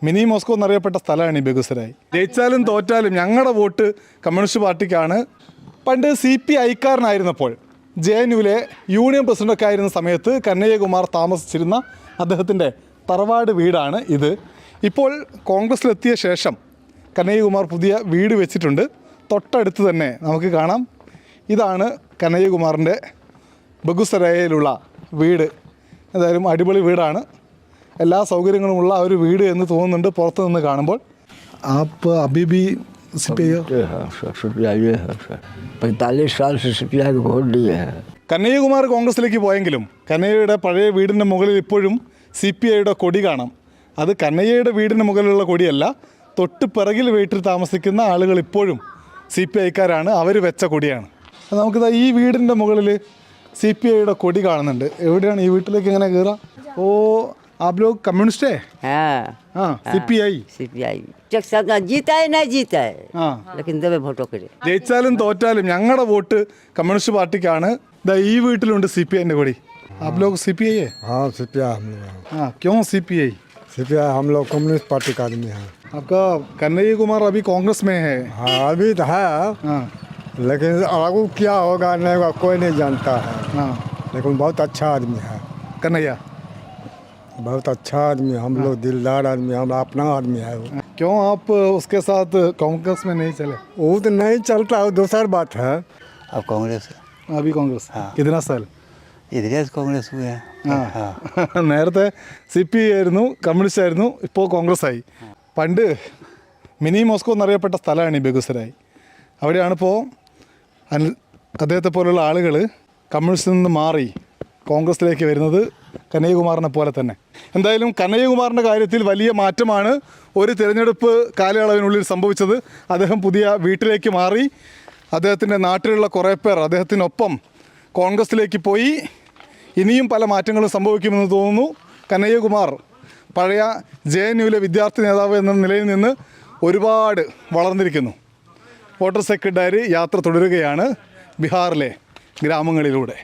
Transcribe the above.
Mini Moscow എന്നറിയപ്പെട്ട സ്ഥലമാണ് ഈ ബെഗുസരായി. ജയിച്ചാലും തോറ്റാലും ഞങ്ങളുടെ വോട്ട് കമ്മ്യൂണിസ്റ്റ് പാർട്ടിക്കാണ്. പണ്ട് CPI-കാരനായിരുന്നപ്പോൾ JNUവിലെ യൂണിയൻ പ്രസിഡൻ്റൊക്കെ ആയിരുന്ന സമയത്ത് കനയ്യകുമാർ താമസിച്ചിരുന്ന അദ്ദേഹത്തിൻ്റെ തറവാട് വീടാണ് ഇത്. ഇപ്പോൾ കോൺഗ്രസ്സിലെത്തിയ ശേഷം കനയ്യകുമാർ പുതിയ വീട് വെച്ചിട്ടുണ്ട്. തൊട്ടടുത്ത് തന്നെ നമുക്ക് കാണാം. ഇതാണ് കനയ്യകുമാറിൻ്റെ ബെഗുസരായിലുള്ള വീട്. എന്തായാലും അടിപൊളി വീടാണ്, എല്ലാ സൗകര്യങ്ങളുമുള്ള ഒരു വീട് എന്ന് തോന്നുന്നുണ്ട് പുറത്തു നിന്ന് കാണുമ്പോൾ. ആപ്പ് അബീബി CPI 45 साल से CPI को वोट दिए हैं. കനയ്യകുമാർ കോൺഗ്രസിലേക്ക് പോയെങ്കിലും കനയ്യയുടെ പഴയ വീടിൻ്റെ മുകളിൽ ഇപ്പോഴും CPIയുടെ കൊടി കാണാം. അത് കനയ്യയുടെ വീടിൻ്റെ മുകളിലുള്ള കൊടിയല്ല, തൊട്ട് പിറകിൽ വീട്ടിൽ താമസിക്കുന്ന ആളുകൾ ഇപ്പോഴും CPI-കാരാണ്, അവർ വെച്ച കൊടിയാണ്. നമുക്കിതാ ഈ വീടിൻ്റെ മുകളിൽ CPIയുടെ കൊടി കാണുന്നുണ്ട്. എവിടെയാണ് ഈ വീട്ടിലേക്ക് എങ്ങനെ കയറാം? ഓ, आप लोग कम्युनिस्ट है? हाँ, CPI. जीता है नहीं जीता है, हाँ, लेकिन देवे वोटों के लिए. ജയിച്ചാലും തോറ്റാലും ഞങ്ങളുടെ വോട്ട് കമ്മ്യൂണിസ്റ്റ് പാർട്ടിക്കാണ്. ഈ വീട്ടിലുണ്ട് CPIന്റെ കൊടി. आप लोग CPI है? हाँ CPI हम लोग हैं. हाँ, क्यों CPI? CPI हम लोग कम्युनिस्ट पार्टी का आदमी हैं. आपका कन्हैया अभी कांग्रेस में है. हाँ अभी तो है, हाँ लेकिन आगे क्या होगा नहीं होगा कोई नहीं जानता है. हाँ, लेकिन बहुत अच्छा आदमी है, कन्हैया बहुत अच्छा आदमी. हम लोग दिलदार आदमी, हमारा अपना आदमी है वो. क्यों आप उसके साथ कांग्रेस में नहीं चले? वो तो नहीं चलता, वो दूसरी बात है. अब कांग्रेस अभी कांग्रेस. हाँ. कितना साल? इधर कांग्रेस हुए हैं. हाँ. നേരത്തെ CPI ആയിരുന്നു, കമ്മ്യൂണിസ്റ്റ് ആയിരുന്നു, ഇപ്പോൾ കോൺഗ്രസ് ആയി. പണ്ട് മിനി മോസ്കോ എന്നറിയപ്പെട്ട സ്ഥലമാണ് ഈ ബെഗുസരായി. അവിടെയാണിപ്പോൾ അദ്ദേഹത്തെ പോലുള്ള ആളുകൾ കമ്മ്യൂണിസ്റ്റിൽ നിന്ന് മാറി കോൺഗ്രസ്സിലേക്ക് വരുന്നത്, കനയ്യകുമാറിനെ പോലെ തന്നെ. എന്തായാലും കനയ്യകുമാറിൻ്റെ കാര്യത്തിൽ വലിയ മാറ്റമാണ് ഒരു തിരഞ്ഞെടുപ്പ് കാലയളവിനുള്ളിൽ സംഭവിച്ചത്. അദ്ദേഹം പുതിയ വീട്ടിലേക്ക് മാറി. അദ്ദേഹത്തിൻ്റെ നാട്ടിലുള്ള കുറേ പേർ അദ്ദേഹത്തിനൊപ്പം കോൺഗ്രസ്സിലേക്ക് പോയി. ഇനിയും പല മാറ്റങ്ങളും സംഭവിക്കുമെന്ന് തോന്നുന്നു. കനയ്യകുമാർ പഴയ JNUവിലെ വിദ്യാർത്ഥി നേതാവ് എന്ന നിലയിൽ നിന്ന് ഒരുപാട് വളർന്നിരിക്കുന്നു. വോട്ടർ സെക്രട്ടറി യാത്ര തുടരുകയാണ് ബീഹാറിലെ ഗ്രാമങ്ങളിലൂടെ.